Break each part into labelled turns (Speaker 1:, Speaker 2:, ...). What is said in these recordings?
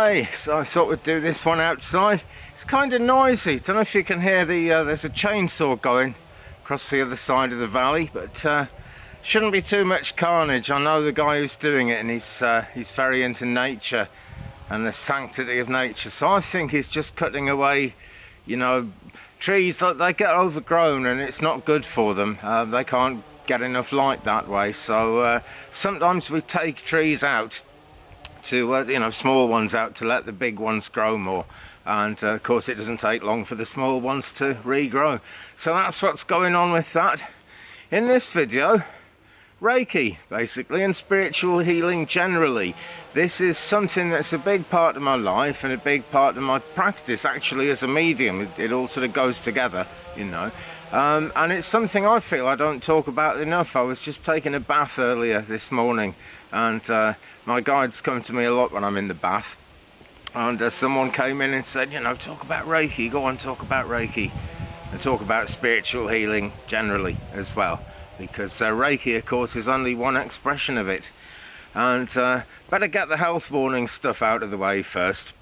Speaker 1: Hey, so I thought we'd do this one outside. It's kind of noisy. Don't know if you can hear there's a chainsaw going across the other side of the valley, but shouldn't be too much carnage. I know the guy who's doing it, and he's very into nature and the sanctity of nature. So I think he's just cutting away, trees that they get overgrown, and it's not good for them. They can't get enough light that way. So sometimes we take trees out to small ones out to let the big ones grow more, and of course it doesn't take long for the small ones to regrow. So that's what's going on with that. In this video, Reiki basically, and spiritual healing generally. This is something that's a big part of my life and a big part of my practice actually as a medium. It all sort of goes together, and it's something I feel I don't talk about enough. I was just taking a bath earlier this morning, and my guides come to me a lot when I'm in the bath, and someone came in and said, talk about Reiki, go on, talk about Reiki, and talk about spiritual healing generally as well, because Reiki of course is only one expression of it. And better get the health warning stuff out of the way first.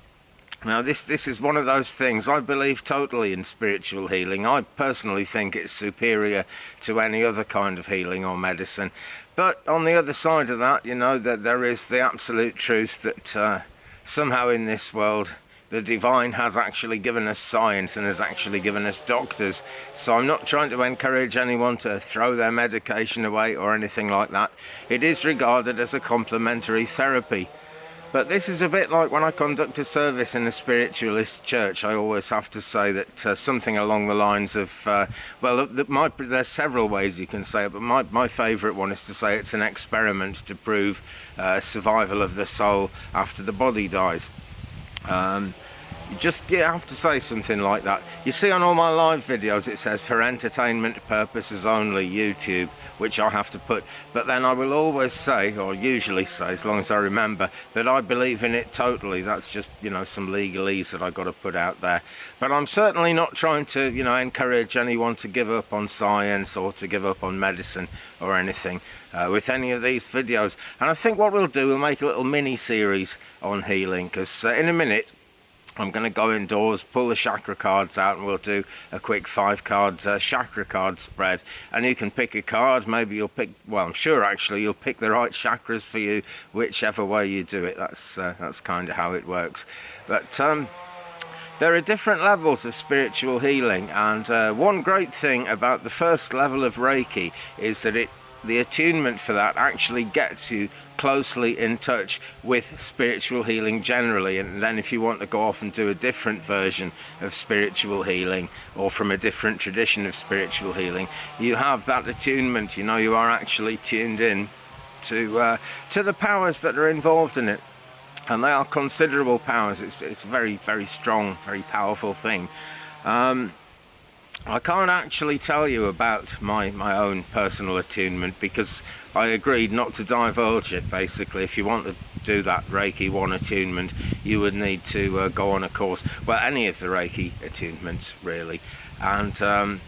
Speaker 1: Now this is one of those things. I believe totally in spiritual healing. I personally think it's superior to any other kind of healing or medicine. But on the other side of that, that there is the absolute truth that somehow in this world the divine has actually given us science and has actually given us doctors. So I'm not trying to encourage anyone to throw their medication away or anything like that. It is regarded as a complementary therapy. But this is a bit like when I conduct a service in a spiritualist church. I always have to say that something along the lines of, there's several ways you can say it, but my favourite one is to say it's an experiment to prove survival of the soul after the body dies. You have to say something like that. You see on all my live videos it says for entertainment purposes only, YouTube, which I have to put, but then I will always say, or usually say, as long as I remember, that I believe in it totally. That's just some legalese that I got to put out there. But I'm certainly not trying to encourage anyone to give up on science or to give up on medicine or anything with any of these videos. And I think what we'll do, we'll make a little mini series on healing, because in a minute I'm going to go indoors, pull the chakra cards out, and we'll do a quick 5-card chakra card spread. And you can pick a card. Maybe you'll pick, well, I'm sure actually you'll pick the right chakras for you, whichever way you do it. That's kind of how it works. But there are different levels of spiritual healing, and one great thing about the first level of Reiki is that the attunement for that actually gets you closely in touch with spiritual healing generally. And then if you want to go off and do a different version of spiritual healing, or from a different tradition of spiritual healing, you have that attunement. You are actually tuned in to the powers that are involved in it, and they are considerable powers. It's a very, very strong, very powerful thing. I can't actually tell you about my own personal attunement, because I agreed not to divulge it. Basically, if you want to do that Reiki 1 attunement, you would need to go on a course. Well, any of the Reiki attunements really. And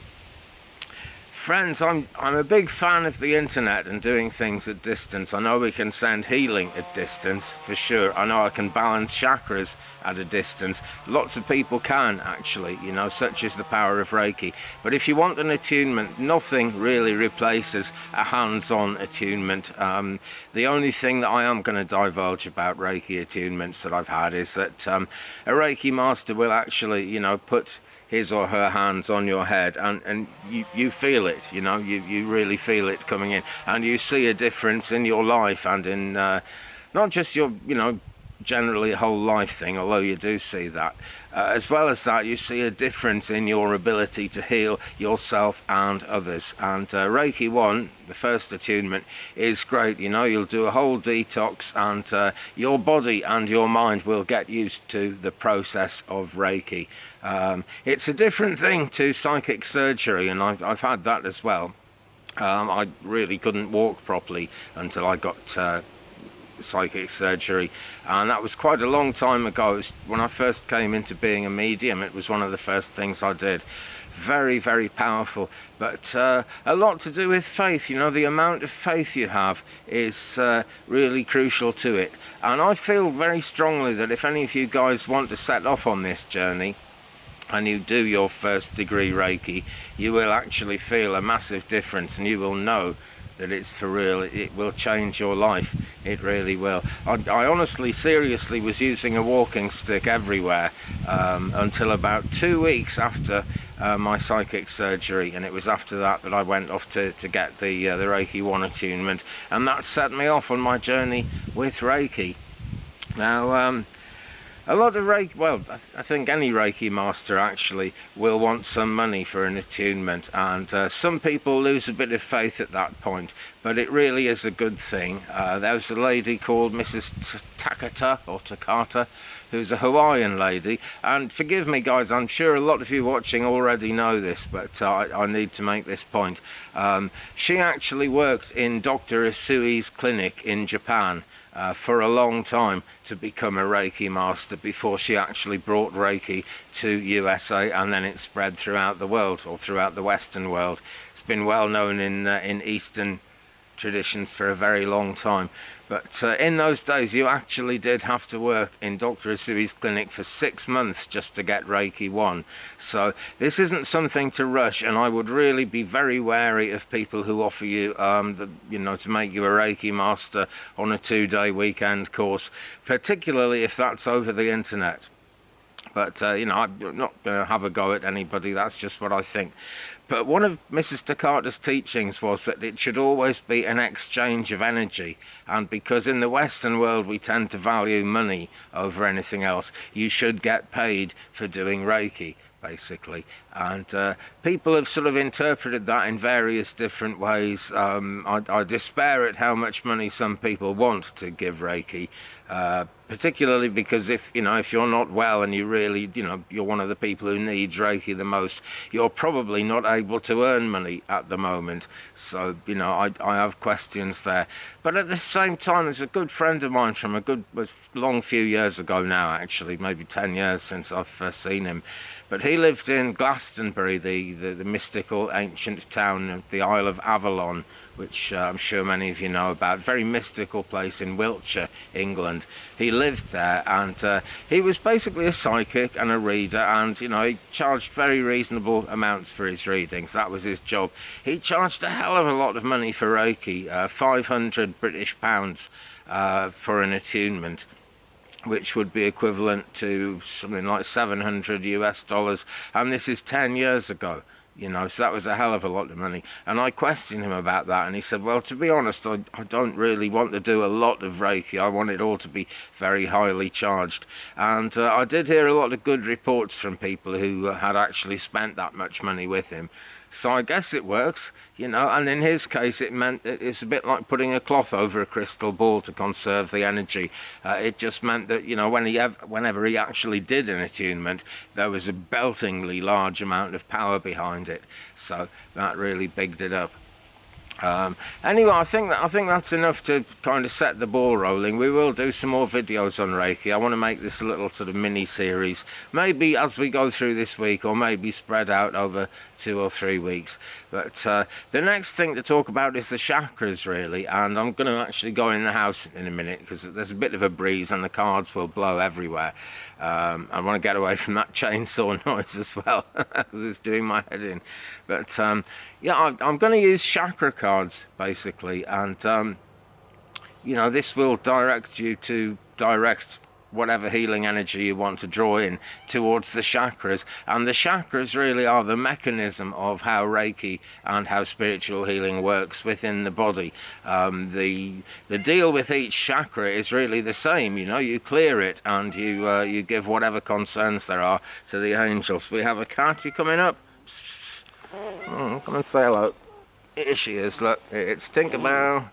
Speaker 1: friends, I'm a big fan of the internet and doing things at distance. I know we can send healing at distance, for sure. I know I can balance chakras at a distance. Lots of people can, actually, such is the power of Reiki. But if you want an attunement, nothing really replaces a hands-on attunement. The only thing that I am going to divulge about Reiki attunements that I've had is that a Reiki master will actually, put his or her hands on your head, and you feel it, you really feel it coming in, and you see a difference in your life and in not just your, generally a whole life thing, although you do see that. As well as that, you see a difference in your ability to heal yourself and others. And Reiki 1, the first attunement, is great. You'll do a whole detox, and your body and your mind will get used to the process of Reiki. It's a different thing to psychic surgery, and I've had that as well. I really couldn't walk properly until I got psychic surgery, and that was quite a long time ago. It was when I first came into being a medium. It was one of the first things I did. Very, very powerful, but a lot to do with faith. You know, the amount of faith you have is really crucial to it, and I feel very strongly that if any of you guys want to set off on this journey and you do your first degree Reiki, you will actually feel a massive difference, and you will know that it's for real. It will change your life. It really will. I honestly, seriously was using a walking stick everywhere until about 2 weeks after my psychic surgery, and it was after that that I went off to get the Reiki 1 attunement, and that set me off on my journey with Reiki. Now, a lot of Reiki, well, I think any Reiki master actually will want some money for an attunement, and some people lose a bit of faith at that point, but it really is a good thing. There was a lady called Mrs. Takata, who's a Hawaiian lady, and forgive me guys, I'm sure a lot of you watching already know this, but I need to make this point. She actually worked in Dr. Isui's clinic in Japan for a long time to become a Reiki master before she actually brought Reiki to USA, and then it spread throughout the world, or throughout the Western world. It's been well known in Eastern traditions for a very long time. But in those days you actually did have to work in Dr. Isui's clinic for 6 months just to get Reiki 1. So this isn't something to rush, and I would really be very wary of people who offer you, to make you a Reiki master on a 2-day weekend course, particularly if that's over the internet. But, I'm not going to have a go at anybody, that's just what I think. But one of Mrs. Takata's teachings was that it should always be an exchange of energy. And because in the Western world we tend to value money over anything else, you should get paid for doing Reiki, basically. And people have sort of interpreted that in various different ways. I despair at how much money some people want to give Reiki. Particularly because if you're not well and you really, you're one of the people who needs Reiki the most, you're probably not able to earn money at the moment. So, I have questions there. But at the same time, there's a good friend of mine from a long few years ago now, actually, maybe 10 years since I've first seen him. But he lived in Glastonbury, the mystical ancient town of the Isle of Avalon, which I'm sure many of you know about. Very mystical place in Wiltshire, England. He lived there, and he was basically a psychic and a reader, and he charged very reasonable amounts for his readings. That was his job. He charged a hell of a lot of money for Reiki, 500 British pounds for an attunement, which would be equivalent to something like $700 US, and this is 10 years ago. So that was a hell of a lot of money. And I questioned him about that, and he said, well, to be honest, I don't really want to do a lot of Reiki. I want it all to be very highly charged. And I did hear a lot of good reports from people who had actually spent that much money with him. So I guess it works, and in his case it meant that it's a bit like putting a cloth over a crystal ball to conserve the energy. It just meant that, whenever he actually did an attunement, there was a beltingly large amount of power behind it. So that really bigged it up. Anyway, I think that's enough to kind of set the ball rolling. We will do some more videos on Reiki. I want to make this a little sort of mini series, maybe as we go through this week, or maybe spread out over 2 or 3 weeks. But the next thing to talk about is the chakras, really, and I'm going to actually go in the house in a minute because there's a bit of a breeze and the cards will blow everywhere. I want to get away from that chainsaw noise as well, because it's doing my head in. But yeah, I'm going to use chakra cards basically, and this will direct you to direct whatever healing energy you want to draw in towards the chakras. And the chakras really are the mechanism of how Reiki and how spiritual healing works within the body. The deal with each chakra is really the same. You clear it and you give whatever concerns there are to the angels. We have a cat. You coming up? Come and say hello. Here she is. Look, it's Tinkerbell.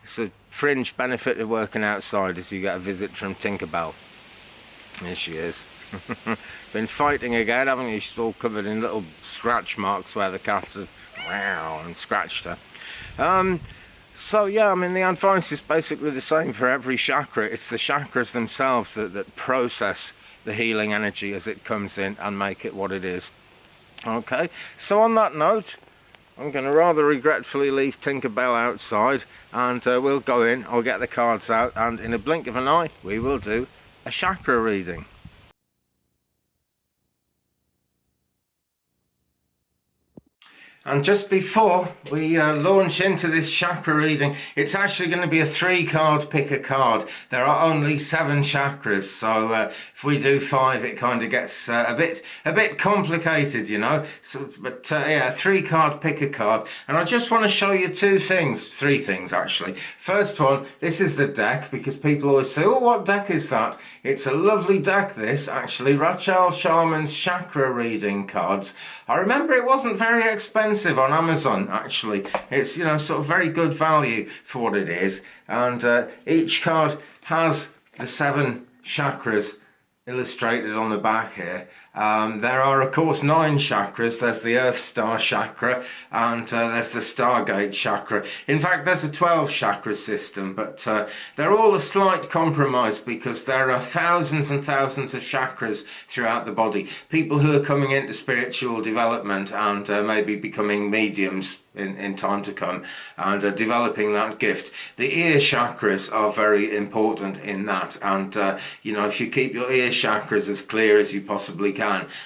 Speaker 1: It's a fringe benefit of working outside, as you get a visit from Tinkerbell. Here she is. Been fighting again, haven't you? She's all covered in little scratch marks where the cats have and scratched her. So yeah, I mean, the advice is basically the same for every chakra. It's the chakras themselves that process the healing energy as it comes in and make it what it is. Okay, so on that note, I'm going to rather regretfully leave Tinkerbell outside, and we'll go in, I'll get the cards out, and in a blink of an eye, we will do a chakra reading. And just before we launch into this chakra reading, it's actually going to be a 3-card pick a card. There are only 7 chakras, so if we do 5, it kind of gets a bit complicated, you know. So, but yeah, 3-card pick a card. And I just want to show you 3 things actually. First one, this is the deck, because people always say, oh, what deck is that? It's a lovely deck, this, actually. Rachelle Charman's chakra reading cards. I remember it wasn't very expensive on Amazon, actually. It's, you know, sort of very good value for what it is. And each card has the 7 chakras illustrated on the back here. There are, of course, 9 chakras. There's the Earth Star chakra, and there's the Stargate chakra. In fact, there's a 12 chakra system, but they're all a slight compromise, because there are thousands and thousands of chakras throughout the body. People who are coming into spiritual development and maybe becoming mediums in time to come, and developing that gift. The ear chakras are very important in that, and you know, if you keep your ear chakras as clear as you possibly can,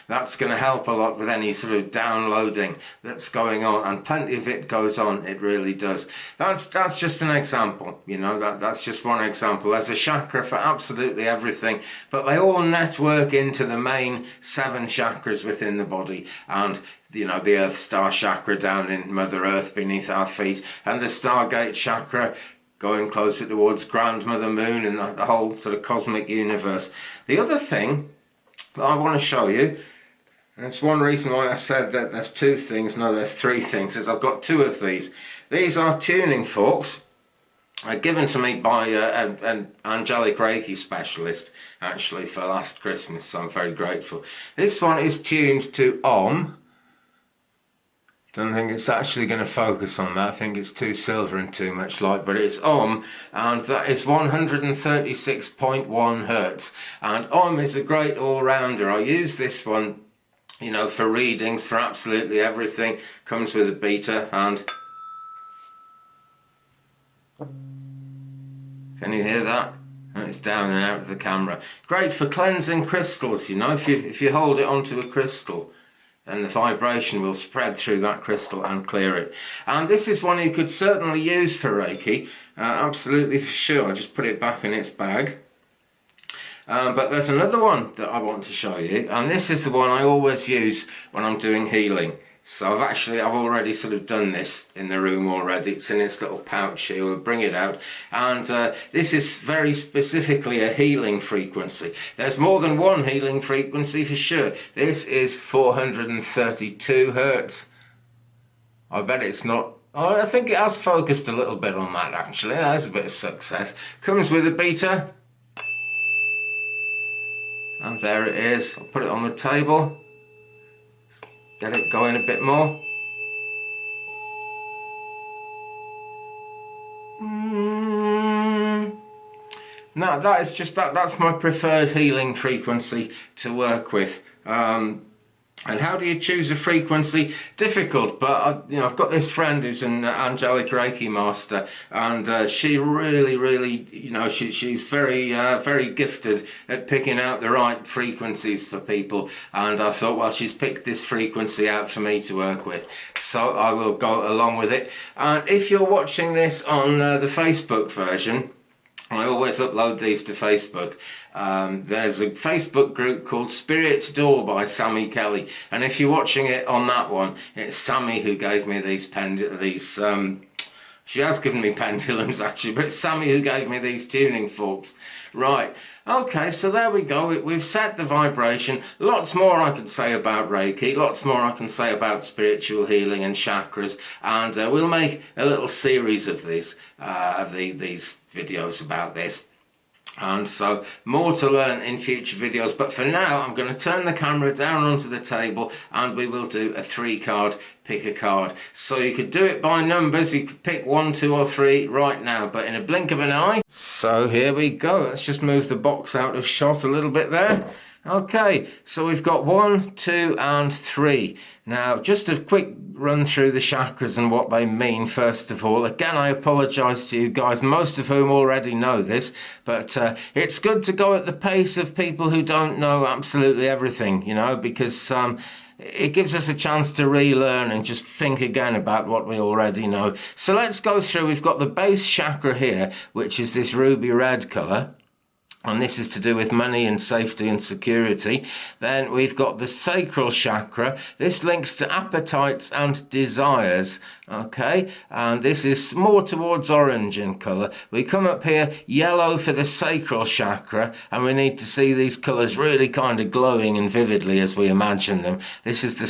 Speaker 1: that's going to help a lot with any sort of downloading that's going on, and plenty of it goes on, it really does. That's just an example, you know, that's just one example. There's a chakra for absolutely everything, but they all network into the main 7 chakras within the body. And you know, the Earth Star chakra down in Mother Earth beneath our feet, and the Stargate chakra going closer towards Grandmother Moon and the whole sort of cosmic universe. The other thing that I want to show you, and it's one reason why I said that there's 2 things, no, there's 3 things, is I've got 2 of these. These are tuning forks, given to me by an angelic Reiki specialist, actually, for last Christmas, so I'm very grateful. This one is tuned to Om. Don't think it's actually going to focus on that. I think it's too silver and too much light, but it's Om, and that is 136.1 hertz. And Om is a great all-rounder. I use this one, you know, for readings, for absolutely everything. Comes with a beta, and can you hear that? And it's down and out of the camera. Great for cleansing crystals, you know, if you hold it onto a crystal, and the vibration will spread through that crystal and clear it. And this is one you could certainly use for Reiki, absolutely for sure. I'll just put it back in its bag. But there's another one that I want to show you, and this is the one I always use when I'm doing healing. So I've already sort of done this in the room already. It's in its little pouch here. We'll bring it out. And this is very specifically a healing frequency. There's more than one healing frequency for sure. This is 432 hertz. I bet it's not. Oh, I think it has focused a little bit on that, actually. That's a bit of success. Comes with a beta. And there it is. I'll put it on the table. Get it going a bit more. No, that is just that's my preferred healing frequency to work with. And how do you choose a frequency? Difficult, but you know, I've got this friend who's an angelic Reiki master, and she really, you know, she's very gifted at picking out the right frequencies for people. And I thought, well, she's picked this frequency out for me to work with, so I will go along with it. And if you're watching this on the Facebook version, I always upload these to Facebook. There's a Facebook group called Spirit Door by Sammy Kelly, and if you're watching it on that one, it's Sammy who gave me these she has given me pendulums actually, but it's Sammy who gave me these tuning forks. Right, okay, so there we go. We've set the vibration. Lots more I could say about Reiki, lots more I can say about spiritual healing and chakras, and we'll make a little series of these videos about this. And so more to learn in future videos, but for now I'm going to turn the camera down onto the table and we will do a 3-card pick a card. So you could do it by numbers, you could pick 1, 2 or 3 right now, but in a blink of an eye. So here we go, let's just move the box out of shot a little bit there. Okay, so we've got 1, 2 and 3. Now, just a quick run through the chakras and what they mean, first of all. Again, I apologise to you guys, most of whom already know this, but it's good to go at the pace of people who don't know absolutely everything, you know, because it gives us a chance to relearn and just think again about what we already know. So let's go through. We've got the base chakra here, which is this ruby red colour. And this is to do with money and safety and security. Then we've got the sacral chakra. This links to appetites and desires, okay? And this is more towards orange in colour. We come up here, yellow for the sacral chakra, and we need to see these colours really kind of glowing and vividly as we imagine them. This is the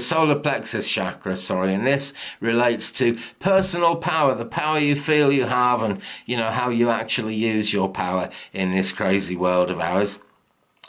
Speaker 1: solar plexus chakra, and this relates to personal power, the power you feel you have, and you know how you actually use your power in this crazy world of ours.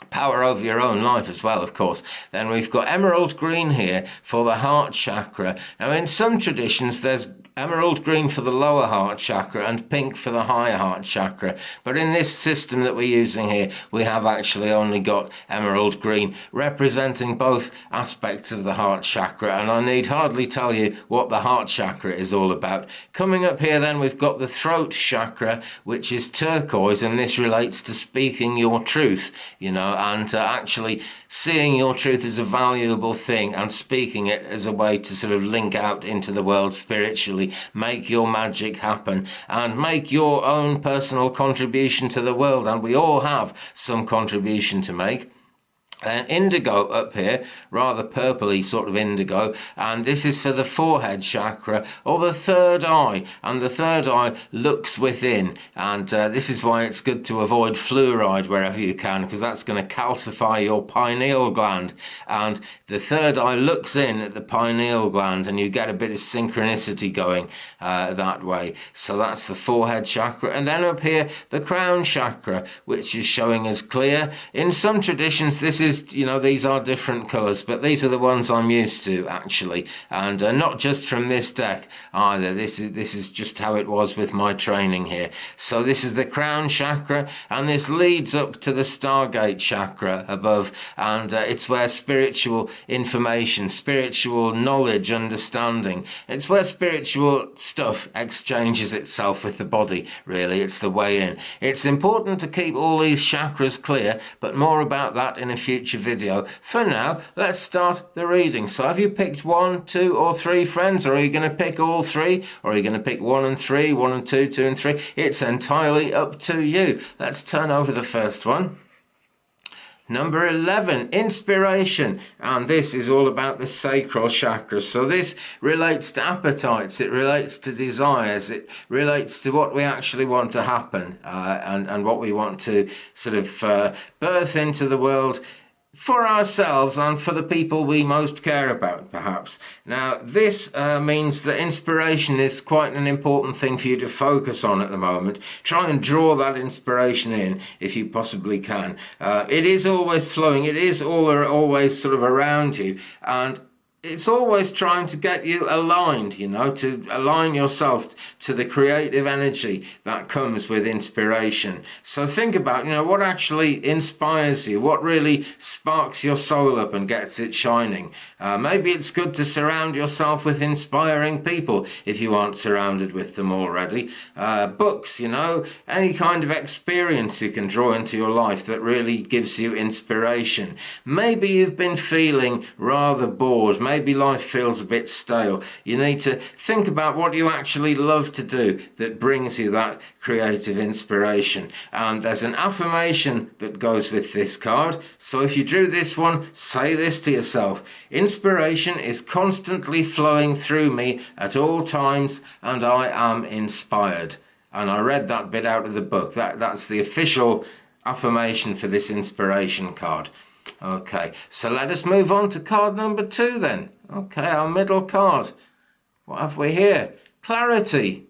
Speaker 1: Power over your own life as well, of course. Then we've got emerald green here for the heart chakra. Now in some traditions there's emerald green for the lower heart chakra and pink for the higher heart chakra, but in this system that we're using here we have actually only got emerald green, representing both aspects of the heart chakra, and I need hardly tell you what the heart chakra is all about. Coming up here then we've got the throat chakra, which is turquoise, and this relates to speaking your truth, you know, and actually seeing your truth as a valuable thing and speaking it as a way to sort of link out into the world spiritually, make your magic happen and make your own personal contribution to the world, and we all have some contribution to make. And indigo up here, rather purpley sort of indigo, and this is for the forehead chakra or the third eye, and the third eye looks within, and this is why it's good to avoid fluoride wherever you can, because that's going to calcify your pineal gland, and the third eye looks in at the pineal gland and you get a bit of synchronicity going that way. So that's the forehead chakra. And then up here the crown chakra, which is showing as clear. In some traditions this is, you know, these are different colours, but these are the ones I'm used to actually, and not just from this deck either. This is just how it was with my training here. So this is the crown chakra, and this leads up to the Stargate chakra above, and it's where spiritual information, spiritual knowledge, understanding, it's where spiritual stuff exchanges itself with the body, really. It's the way in. It's important to keep all these chakras clear, but more about that in a future video. For now, let's start the reading. So have you picked 1, 2 or 3 friends, or are you going to pick all 3, or are you going to pick 1 and 3, 1 and 2, 2 and 3? It's entirely up to you. Let's turn over the first one. Number 11, inspiration, and this is all about the sacral chakra. So this relates to appetites, it relates to desires, it relates to what we actually want to happen, and what we want to sort of birth into the world for ourselves and for the people we most care about, perhaps. Now, this means that inspiration is quite an important thing for you to focus on at the moment. Try and draw that inspiration in if you possibly can. It is always flowing. It is always sort of around you, and it's always trying to get you aligned, you know, to align yourself to the creative energy that comes with inspiration. So think about, you know, what actually inspires you, what really sparks your soul up and gets it shining. Maybe it's good to surround yourself with inspiring people if you aren't surrounded with them already. Books, you know, any kind of experience you can draw into your life that really gives you inspiration. Maybe you've been feeling rather bored. Maybe life feels a bit stale. You need to think about what you actually love to do that brings you that creative inspiration. And there's an affirmation that goes with this card. So if you drew this one, say this to yourself: inspiration is constantly flowing through me at all times, and I am inspired. And I read that bit out of the book. That's the official affirmation for this inspiration card. Okay, so let us move on to card number 2 then. Okay, our middle card. What have we here? Clarity.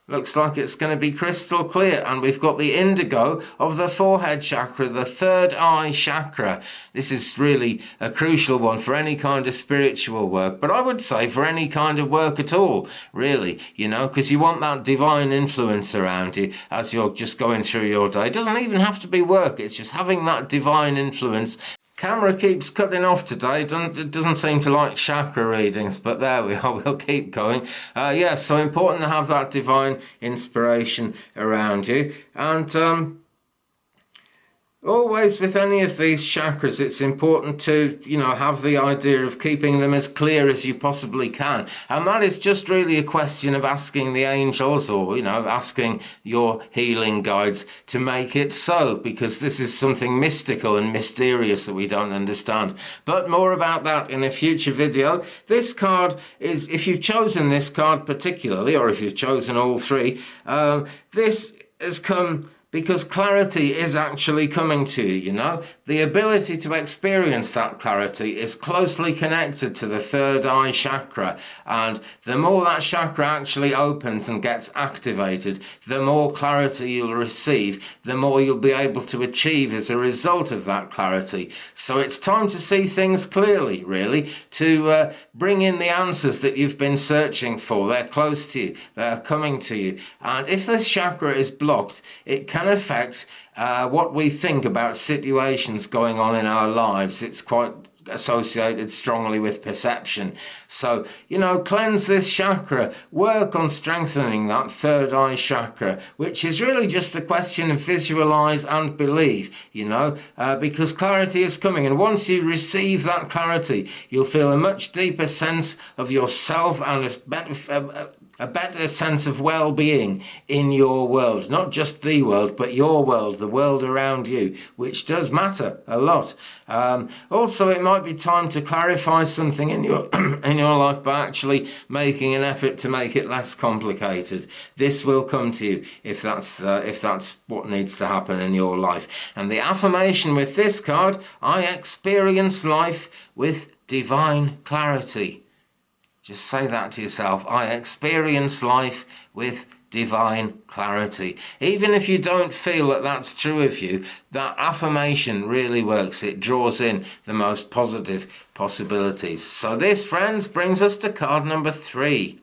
Speaker 1: Looks like it's going to be crystal clear. And we've got the indigo of the forehead chakra, the third eye chakra. This is really a crucial one for any kind of spiritual work, but I would say for any kind of work at all, really, because you want that divine influence around you as you're just going through your day. It doesn't even have to be work, it's just having that divine influence. Camera keeps cutting off today. It doesn't seem to like chakra readings, but there we are. We'll keep going. So important to have that divine inspiration around you. And always with any of these chakras, it's important to, have the idea of keeping them as clear as you possibly can. And that is just really a question of asking the angels or, asking your healing guides to make it so, because this is something mystical and mysterious that we don't understand. But more about that in a future video. This card is, if you've chosen this card particularly, or if you've chosen all three, this has come because clarity is actually coming to you, The ability to experience that clarity is closely connected to the third eye chakra. And the more that chakra actually opens and gets activated, the more clarity you'll receive, the more you'll be able to achieve as a result of that clarity. So it's time to see things clearly, really, to bring in the answers that you've been searching for. They're close to you, they're coming to you. And if this chakra is blocked, it can affect what we think about situations going on in our lives. It's quite associated strongly with perception. So, cleanse this chakra, work on strengthening that third eye chakra, which is really just a question of visualize and believe, because clarity is coming. And once you receive that clarity, you'll feel a much deeper sense of yourself and a better sense of well-being in your world. Not just the world, but your world, the world around you, which does matter a lot. Also, it might be time to clarify something in your in your life by actually making an effort to make it less complicated. This will come to you if that's what needs to happen in your life. And the affirmation with this card, I experience life with divine clarity. Just say that to yourself. I experience life with divine clarity. Even if you don't feel that that's true of you, that affirmation really works. It draws in the most positive possibilities. So this, friends, brings us to card number 3,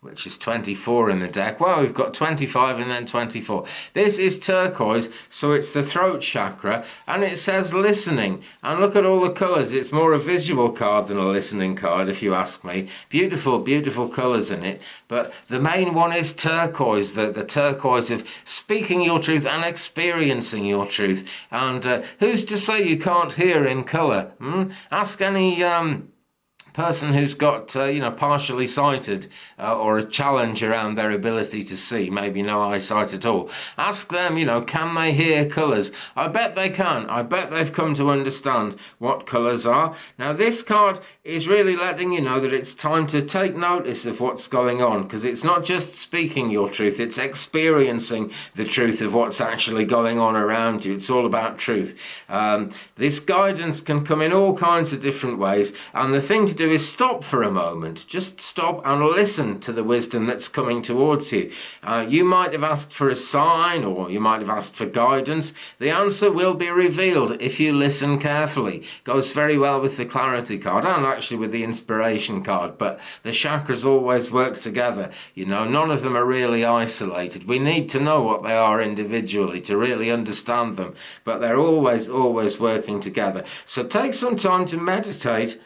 Speaker 1: which is 24 in the deck. Well, we've got 25 and then 24. This is turquoise, so it's the throat chakra, and it says listening. And look at all the colours. It's more a visual card than a listening card, if you ask me. Beautiful, beautiful colours in it. But the main one is turquoise, the turquoise of speaking your truth and experiencing your truth. And who's to say you can't hear in colour? Ask any person who's got, partially sighted or a challenge around their ability to see, maybe no eyesight at all. Ask them, can they hear colours? I bet they can. I bet they've come to understand what colours are. Now, this card is really letting you know that it's time to take notice of what's going on, because it's not just speaking your truth, it's experiencing the truth of what's actually going on around you. It's all about truth. This guidance can come in all kinds of different ways, and the thing to do is stop for a moment. Just stop and listen to the wisdom that's coming towards you. You might have asked for a sign, or you might have asked for guidance. The answer will be revealed if you listen carefully. Goes very well with the clarity card and actually with the inspiration card, but the chakras always work together. None of them are really isolated. We need to know what they are individually to really understand them, but they're always working together. So take some time to meditate,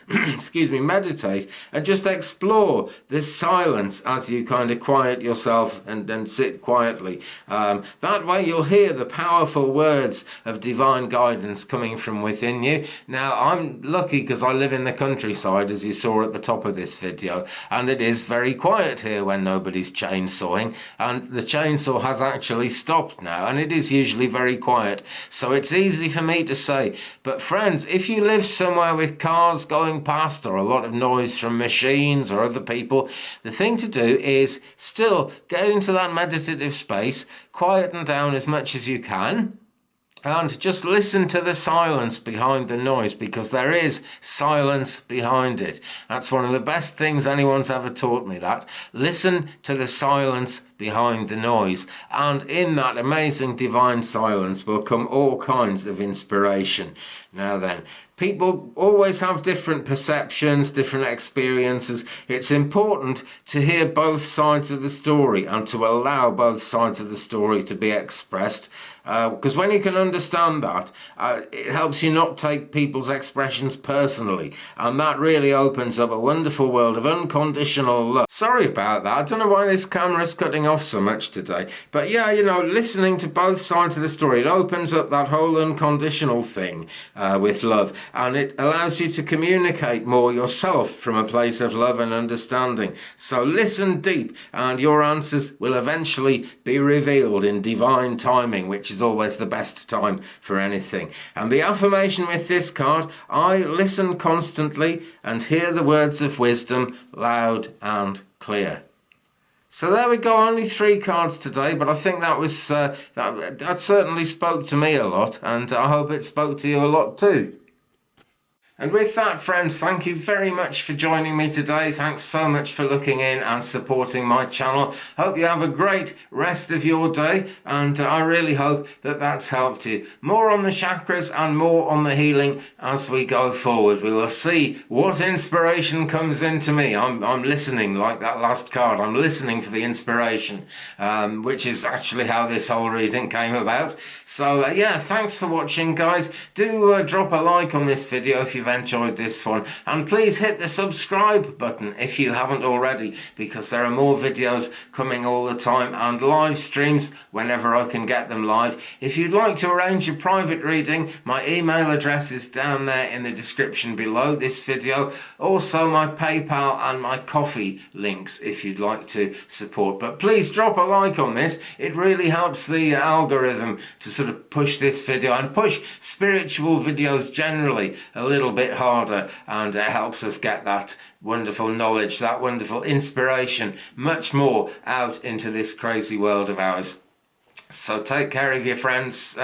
Speaker 1: meditate and just explore this silence as you kind of quiet yourself and sit quietly. That way you'll hear the powerful words of divine guidance coming from within you. Now, I'm lucky because I live in the countryside, as you saw at the top of this video, and it is very quiet here when nobody's chainsawing, and the chainsaw has actually stopped now, and it is usually very quiet, so it's easy for me to say. But friends, if you live somewhere with cars going past or a lot of noise from machines or other people, the thing to do is still get into that meditative space, quieten down as much as you can, And just listen to the silence behind the noise, because there is silence behind it. That's one of the best things anyone's ever taught me, that. Listen to the silence behind the noise. And in that amazing divine silence will come all kinds of inspiration. Now then, people always have different perceptions, different experiences. It's important to hear both sides of the story and to allow both sides of the story to be expressed. Because when you can understand that, it helps you not take people's expressions personally. And that really opens up a wonderful world of unconditional love. Sorry about that. I don't know why this camera's cutting off so much today. But yeah, you know, listening to both sides of the story, it opens up that whole unconditional thing with love. And it allows you to communicate more yourself from a place of love and understanding. So listen deep, and your answers will eventually be revealed in divine timing, which is always the best time for anything. And the affirmation with this card: I listen constantly and hear the words of wisdom loud and clear. So there we go, only 3 cards today, but I think that was that certainly spoke to me a lot, and I hope it spoke to you a lot too. And with that, friends, thank you very much for joining me today. Thanks so much for looking in and supporting my channel. Hope you have a great rest of your day, and I really hope that that's helped you. More on the chakras and more on the healing as we go forward. We will see what inspiration comes into me. I'm listening, like that last card. I'm listening for the inspiration, which is actually how this whole reading came about. So yeah, thanks for watching, guys. Do drop a like on this video if you've enjoyed this one, and please hit the subscribe button if you haven't already, because there are more videos coming all the time and live streams whenever I can get them live. If you'd like to arrange a private reading, my email address is down there in the description below this video. Also my PayPal and my Ko-fi links if you'd like to support. But please drop a like on this. It really helps the algorithm to sort of push this video and push spiritual videos generally a little bit harder, and it helps us get that wonderful knowledge, that wonderful inspiration, much more out into this crazy world of ours. So take care of your friends.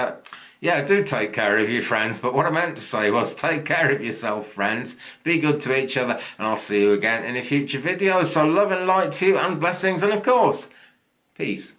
Speaker 1: Yeah, do take care of your friends, but what I meant to say was take care of yourself, friends. Be good to each other, and I'll see you again in a future video. So love and light to you, and blessings, and of course, peace.